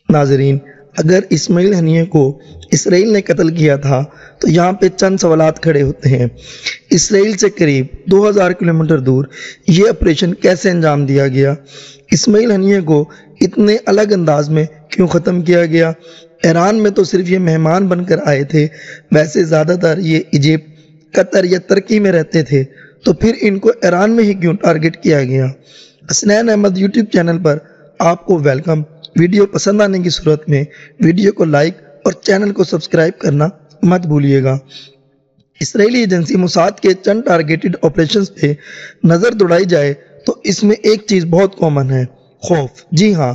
ناظرین، اگر اسماعیل ہنیہ کو اسرائیل نے قتل کیا تھا تو یہاں پہ چند سوالات کھڑے ہوتے ہیں۔ اسرائیل سے قریب 2000 کلومیٹر دور یہ آپریشن کیسے انجام دیا گیا؟ اسماعیل ہنیہ کو اتنے الگ انداز میں کیوں ختم کیا گیا؟ ایران میں تو صرف یہ مہمان بن کر آئے تھے، ویسے زیادہ تر یہ ایجپٹ، قطر یا ترکی میں رہتے تھے، تو پھر ان کو ایران میں ہی کیوں ٹارگٹ کیا گیا؟ حسنین احمد یوٹیوب چینل پر آپ کو ویلکم۔ ویڈیو پسند آنے کی صورت میں ویڈیو کو لائک اور چینل کو سبسکرائب کرنا مت بھولیے گا۔ اسرائیلی ایجنسی موساد کے چند ٹارگیٹڈ آپریشنز پہ نظر دوڑائی جائے تو اس میں ایک چیز بہت کامن ہے: خوف۔ جی ہاں،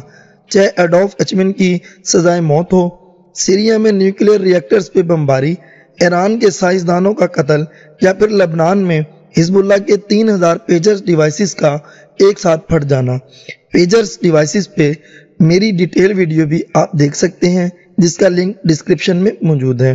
چاہے ایڈولف ایچمن کی سزائے موت ہو، سیریا میں نیوکلیئر ری ایکٹرز پہ بمباری، ایران کے سائنسدانوں کا قتل، یا پھر لبنان میں حزب اللہ کے 3000 پیجرز ڈیوائسز کا ایک ساتھ پھٹ جانا۔ پیجرز ڈیوائسز پہ میری ڈیٹیل ویڈیو بھی آپ دیکھ سکتے ہیں، جس کا لنک ڈسکرپشن میں موجود ہے۔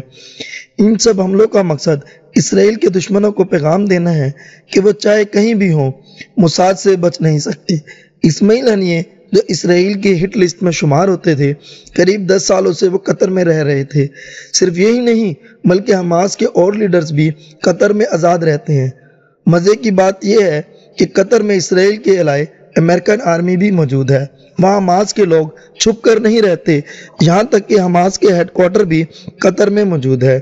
ان سب حملوں کا مقصد اسرائیل کے دشمنوں کو پیغام دینا ہے کہ وہ چاہے کہیں بھی ہوں، موساد سے بچ نہیں سکتے۔ اسماعیل ہنیہ جو اسرائیل کی ہٹ لسٹ میں شمار ہوتے تھے، قریب 10 سالوں سے وہ قطر میں رہ رہے تھے۔ صرف یہی نہیں بلکہ حماس کے اور لیڈرز بھی قطر میں آزاد رہتے ہیں۔ مزے کی بات یہ ہے کہ قطر میں اسرائیل کے علاوہ امریکن آرمی بھی موجود ہے۔ وہاں حماس کے لوگ چھپ کر نہیں رہتے، یہاں تک کہ حماس کے ہیڈ کوارٹر بھی قطر میں موجود ہے۔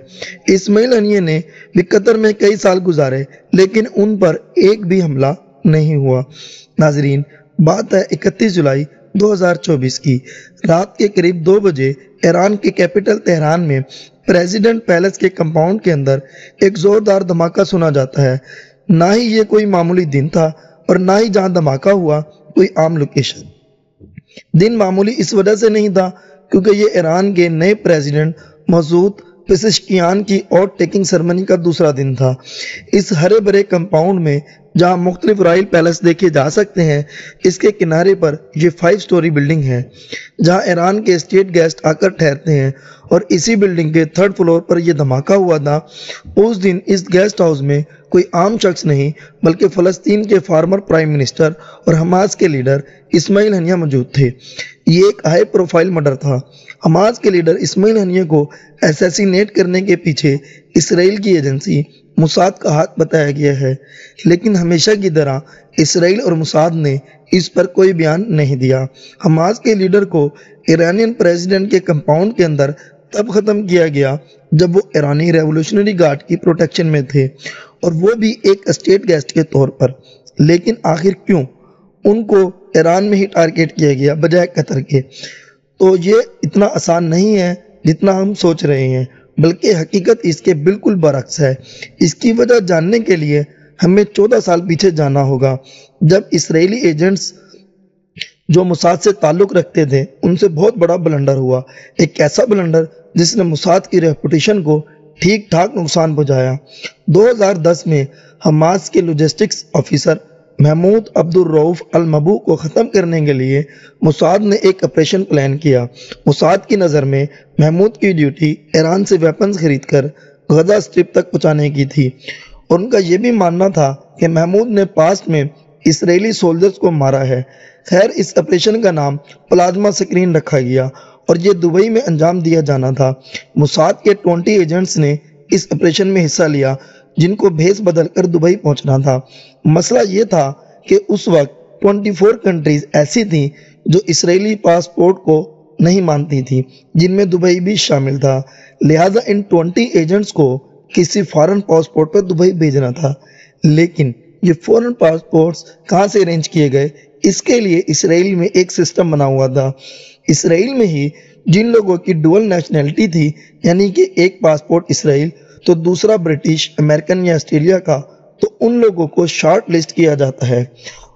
اسماعیل ہنیہ نے بھی قطر میں کئی سال گزارے، لیکن ان پر ایک بھی حملہ نہیں ہوا۔ ناظرین، بات ہے 31 جولائی 2024 کی۔ رات کے قریب 2 بجے ایران کے کیپٹل تہران میں پریزیڈنٹ پیلس کے کمپاؤنڈ کے اندر ایک زوردار دھماکہ سنا جاتا ہے۔ نہ ہی یہ کوئی معمولی دن تھا اور نہ ہی جہاں دھماکہ ہوا کوئی عام لوکیشن۔ دن معمولی اس وجہ سے نہیں تھا کیونکہ یہ ایران کے نئے پریزیڈنٹ مسعود پزشکیان کی اوتھ ٹیکنگ سرمنی کا دوسرا دن تھا۔ اس ہرے بھرے کمپاؤنڈ میں جہاں مختلف رائل پیلس دیکھے جا سکتے ہیں، اس کے کنارے پر یہ 5 سٹوری بلڈنگ ہے جہاں ایران کے اسٹیٹ گیسٹ آ کر ٹھہرتے ہیں، اور اسی بلڈنگ کے 3rd فلور پر یہ دھماکہ ہوا تھا۔ اس دن اس گیسٹ ہاؤس میں کوئی عام شخص نہیں بلکہ فلسطین کے فارمر پرائم منسٹر اور حماس کے لیڈر اسماعیل ہنیہ موجود تھے۔ یہ ایک ہائی پروفائل مرڈر تھا۔ حماس کے لیڈر اسماعیل ہنیہ کو اسیسینیٹ کرنے کے پیچھے اسرائیل کی ایجنسی موساد کا ہاتھ بتایا گیا ہے، لیکن ہمیشہ کی طرح اسرائیل اور موساد نے اس پر کوئی بیان نہیں دیا۔ حماس کے لیڈر کو ایرانین پریزیڈنٹ کے کمپاؤنڈ کے اندر تب ختم کیا گیا جب وہ ایرانی ریولوشنری گارڈ کی پروٹیکشن میں تھے، اور وہ بھی ایک اسٹیٹ گیسٹ کے طور پر۔ لیکن آخر کیوں ان کو ایران میں ہی ٹارگیٹ کیا گیا بجائے قطر کے؟ تو یہ اتنا آسان نہیں ہے جتنا ہم سوچ رہے ہیں، بلکہ حقیقت اس کے بالکل برعکس ہے۔ اس کی وجہ جاننے کے لیے ہمیں 14 سال پیچھے جانا ہوگا، جب اسرائیلی ایجنٹس جو موساد سے تعلق رکھتے تھے ان سے بہت بڑا بلنڈر ہوا، ایک ایسا بلنڈر جس نے موساد کی ریپوٹیشن کو ٹھیک ٹھاک نقصان پہنچایا۔ 2010 میں حماس کے لاجسٹکس آفیسر محمود عبدالرؤف المبوغ کو ختم کرنے کے لیے موساد نے ایک آپریشن پلان کیا۔ موساد کی نظر میں محمود کی ڈیوٹی ایران سے ویپنز خرید کر غزہ اسٹرپ تک پہنچانے کی تھی، اور ان کا یہ بھی ماننا تھا کہ محمود نے پاسٹ میں اسرائیلی سولجرز کو مارا ہے۔ خیر، اس آپریشن کا نام پلازما سکرین رکھا گیا اور یہ دبئی میں انجام دیا جانا تھا۔ موساد کے 20 ایجنٹس نے اس آپریشن میں حصہ لیا، جن کو بھیس بدل کر دبئی پہنچنا تھا۔ مسئلہ یہ تھا کہ اس وقت 24 کنٹریز ایسی تھیں جو اسرائیلی پاسپورٹ کو نہیں مانتی تھیں، جن میں دبئی بھی شامل تھا۔ لہٰذا ان 20 ایجنٹس کو کسی فارن پاسپورٹ پر دبئی بھیجنا تھا، لیکن یہ فورن پاسپورٹس کہاں سے ارینج کیے گئے؟ اس کے لیے اسرائیل میں ایک سسٹم بنا ہوا تھا۔ اسرائیل میں ہی جن لوگوں کی ڈوئل نیشنلٹی تھی، یعنی کہ ایک پاسپورٹ اسرائیل تو دوسرا برٹش، امریکن یا آسٹریلیا کا، تو ان لوگوں کو شارٹ لسٹ کیا جاتا ہے،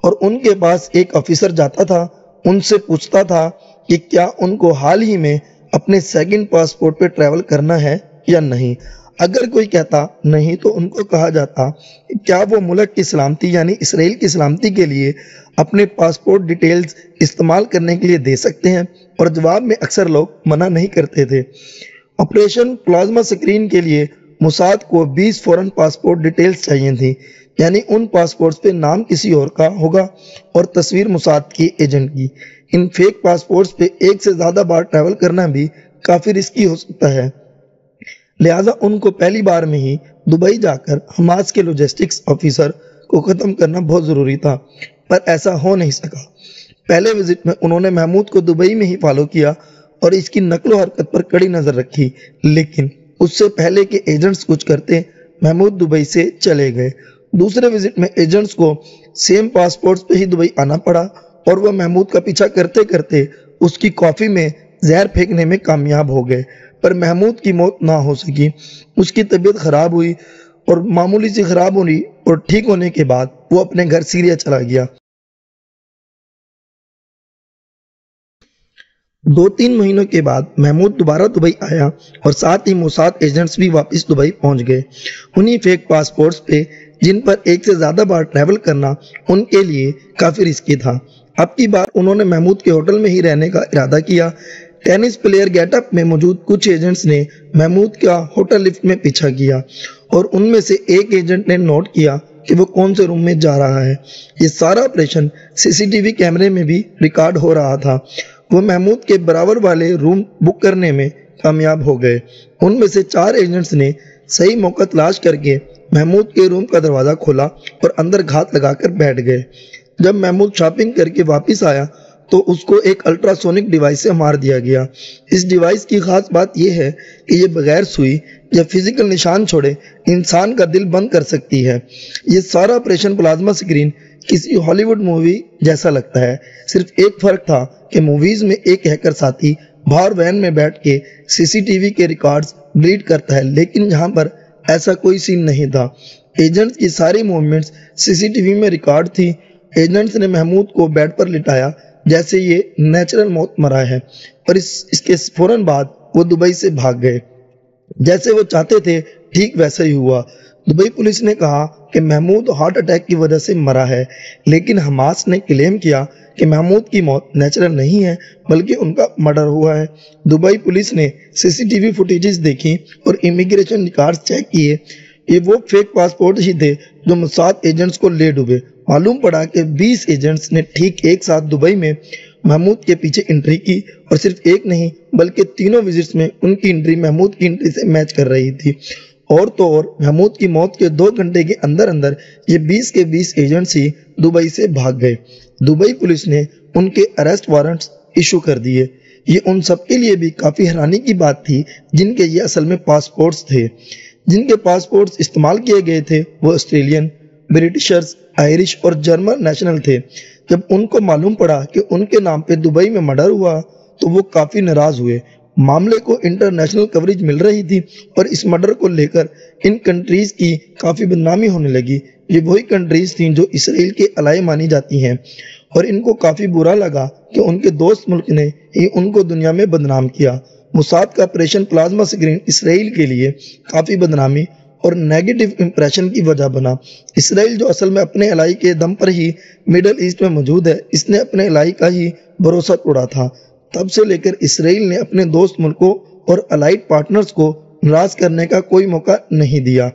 اور ان کے پاس ایک آفیسر جاتا تھا، ان سے پوچھتا تھا کہ کیا ان کو حال ہی میں اپنے سیکنڈ پاسپورٹ پہ ٹریول کرنا ہے یا نہیں۔ اگر کوئی کہتا نہیں تو ان کو کہا جاتا کہ کیا وہ ملک کی سلامتی یعنی اسرائیل کی سلامتی کے لیے اپنے پاسپورٹ ڈیٹیلز استعمال کرنے کے لیے دے سکتے ہیں، اور جواب میں اکثر لوگ منع نہیں کرتے تھے۔ آپریشن پلازما سکرین کے لیے موساد کو 20 فورن پاسپورٹ ڈیٹیلز چاہیے تھی، یعنی ان پاسپورٹس پہ نام کسی اور کا ہوگا اور تصویر موساد کی ایجنٹ کی۔ ان فیک پاسپورٹس پہ ایک سے زیادہ بار ٹریول کرنا بھی کافی رسکی ہو سکتا ہے، لہٰذا ان کو پہلی بار میں ہی دبئی جا کر حماس کے لاجسٹکس آفیسر کو ختم کرنا بہت ضروری تھا، پر ایسا ہو نہیں سکا۔ پہلے وزٹ میں انہوں نے محمود کو دبئی میں ہی فالو کیا اور اس کی نقل و حرکت پر کڑی نظر رکھی، لیکن اس سے پہلے کہ ایجنٹس کچھ کرتے محمود دبئی سے چلے گئے۔ دوسرے وزٹ میں ایجنٹس کو سیم پاسپورٹس پہ ہی دبئی آنا پڑا اور وہ محمود کا پیچھا کرتے کرتے اس کی کافی میں زہر پھینکنے میں کامیاب ہو گئے، پر محمود کی موت نہ ہو سکی۔ اس کی طبیعت خراب ہوئی اور معمولی سی خراب ہوئی اور ٹھیک ہونے کے بعد وہ اپنے گھر سیریا چلا گیا۔ 2-3 مہینوں کے بعد محمود دوبارہ دبئی آیا اور ساتھ ہی موساد ایجنٹس بھی واپس دبئی پہنچ گئے۔ انہی فیک پاسپورٹس پہ جن پر ایک سے زیادہ بار ٹریول کرنا ان کے لیے کافی رسکی تھا۔ اب کی بار انہوں نے محمود کے ہوٹل میں ہی رہنے کا ارادہ کیا۔ ٹینس پلیئر گیٹ اپ میں موجود کچھ ایجنٹس نے محمود کا ہوٹل لفٹ میں پیچھا کیا اور ان میں سے ایک ایجنٹ نے نوٹ کیا کہ وہ کون سے روم میں جا رہا ہے۔ یہ سارا آپریشن CCTV کیمرے میں بھی ریکارڈ ہو رہا تھا۔ وہ محمود کے برابر والے روم بک کرنے میں کامیاب ہو گئے۔ ان میں سے 4 ایجنٹس نے صحیح موقع تلاش کر کے محمود کے روم کا دروازہ کھولا اور اندر گھات لگا کر بیٹھ گئے۔ جب محمود شاپنگ کر کے واپس آیا تو اس کو ایک الٹرا سونک ڈیوائس سے مار دیا گیا۔ اس ڈیوائس کی خاص بات یہ ہے کہ یہ بغیر سوئی یا فزیکل نشان چھوڑے انسان کا دل بند کر سکتی ہے۔ یہ سارا آپریشن پلازما اسکرین کسی ہالی ووڈ مووی جیسا لگتا ہے، صرف ایک فرق تھا کہ موویز میں ایک ہیکر ساتھی باہر وین میں بیٹھ کے CCTV کے ریکارڈز ڈیلیٹ کرتا ہے، لیکن یہاں پر ایسا کوئی سین نہیں تھا۔ ایجنٹس کی ساری موومنٹس CCTV میں ریکارڈ تھی۔ ایجنٹس نے محمود کو بیڈ پر لٹایا جیسے یہ نیچرل موت مرا ہے اور اس کے فوراً بعد وہ دبئی سے بھاگ گئے۔ جیسے وہ چاہتے تھے ٹھیک ویسا ہی ہوا۔ دبئی پولیس نے کہا کہ محمود ہارٹ اٹیک کی وجہ سے مرا ہے، لیکن حماس نے کلیم کیا کہ محمود کی موت نیچرل نہیں ہے بلکہ ان کا مرڈر ہوا ہے۔ دبئی پولیس نے CCTV فوٹیجز دیکھی اور امیگریشن ریکارڈز چیک کیے۔ یہ وہ فیک پاسپورٹ ہی تھے جو موساد ایجنٹس کو لے ڈوبے۔ معلوم پڑا کہ 20 ایجنٹس نے ٹھیک ایک ساتھ دبئی میں محمود کے پیچھے انٹری کی اور صرف ایک نہیں بلکہ تینوں وزٹس میں ان کی انٹری محمود کی انٹری سے میچ کر رہی تھی۔ اور تو اور محمود کی موت کے 2 گھنٹے کے اندر اندر یہ 20 کے 20 ایجنٹس ہی دبئی سے بھاگ گئے۔ دبئی پولیس نے ان کے اریسٹ وارنٹس ایشو کر دیے۔ یہ ان سب کے لیے بھی کافی حیرانی کی بات تھی جن کے یہ اصل میں پاسپورٹس تھے۔ جن کے پاسپورٹس استعمال کیے گئے تھے وہ آسٹریلین، برٹشرز، آئرش اور جرمن نیشنل تھے۔ جب ان کو معلوم پڑا کہ ان کے نام پہ دبئی میں مرڈر ہوا تو وہ کافی ناراض ہوئے۔ معاملے کو انٹرنیشنل کوریج مل رہی تھی اور اس مرڈر کو لے کر ان کنٹریز کی کافی بدنامی ہونے لگی۔ یہ وہی کنٹریز تھیں جو اسرائیل کے الائے مانی جاتی ہیں اور ان کو کافی برا لگا کہ ان کے دوست ملک نے ہی ان کو دنیا میں بدنام کیا۔ موساد کا آپریشن پلازما اسکرین اسرائیل کے لیے کافی بدنامی اور نیگیٹو امپریشن کی وجہ بنا۔ اسرائیل جو اصل میں اپنے الائی کے دم پر ہی میڈل ایسٹ میں موجود ہے، اس نے اپنے الائی کا ہی بھروسہ توڑا تھا۔ تب سے لے کر اسرائیل نے اپنے دوست ملکوں اور الائیڈ پارٹنرز کو ناراض کرنے کا کوئی موقع نہیں دیا۔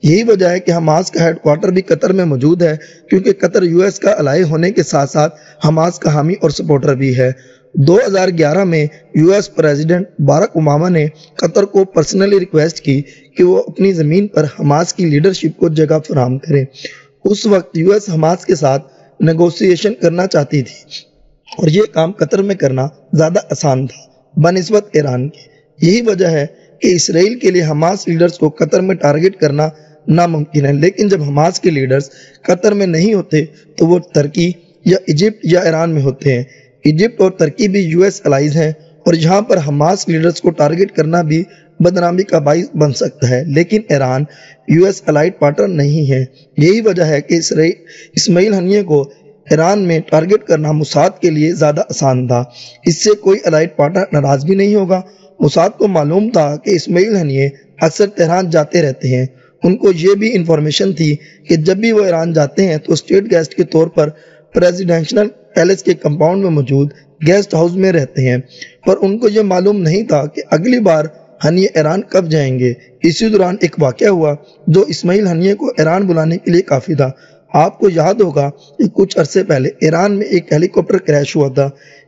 یہی وجہ ہے کہ حماس کا ہیڈ کوارٹر بھی قطر میں موجود ہے، کیونکہ قطر US کا الائی ہونے کے ساتھ ساتھ حماس کا حامی اور سپورٹر بھی ہے۔ 2011 میں US پریزیڈنٹ باراک اوباما نے قطر کو پرسنلی ریکویسٹ کی کہ وہ اپنی زمین پر حماس کی لیڈرشپ کو جگہ فراہم کرے۔ اس وقت US حماس کے ساتھ نیگوسیشن کرنا چاہتی تھی اور یہ کام قطر میں کرنا زیادہ آسان تھا بنسبت ایران کے۔ یہی وجہ ہے کہ اسرائیل کے لیے حماس لیڈرز کو قطر میں ٹارگٹ کرنا ناممکن ہے، لیکن جب حماس کے لیڈرز قطر میں نہیں ہوتے تو وہ ترکی یا ایجپٹ یا ایران میں ہوتے ہیں۔ ایجپٹ اور ترکی بھی US الائیز ہیں اور یہاں پر حماس لیڈرز کو ٹارگٹ کرنا بھی بدنامی کا باعث بن سکتا ہے، لیکن ایران US الائیڈ پارٹنر نہیں ہے۔ یہی وجہ ہے کہ اسماعیل ہنیے کو ایران میں ٹارگٹ کرنا موساد کے لیے زیادہ آسان تھا۔ اس سے کوئی الائیڈ پارٹنر ناراض بھی نہیں ہوگا۔ موساد کو معلوم تھا کہ اسماعیل ہنیے اکثر تہران جاتے رہتے ہیں۔ ان کو یہ بھی انفارمیشن تھی کہ جب بھی وہ ایران جاتے ہیں تو اسٹیٹ گیسٹ کے طور پر پریزیڈنشل پیلس کے کمپاؤنڈ میں موجود گیسٹ ہاؤس میں رہتے ہیں، پر ان کو یہ معلوم نہیں تھا کہ اگلی بار ہنیے ایران کب جائیں گے۔ اسی دوران ایک واقعہ ہوا جو اسماعیل ہنیے کو ایران بلانے کے لیے کافی تھا۔ آپ کو یاد ہوگا کہ کچھ عرصے پہلے ایران میں ایک ہیلی کاپٹر کریش ہوا تھا۔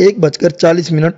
1:40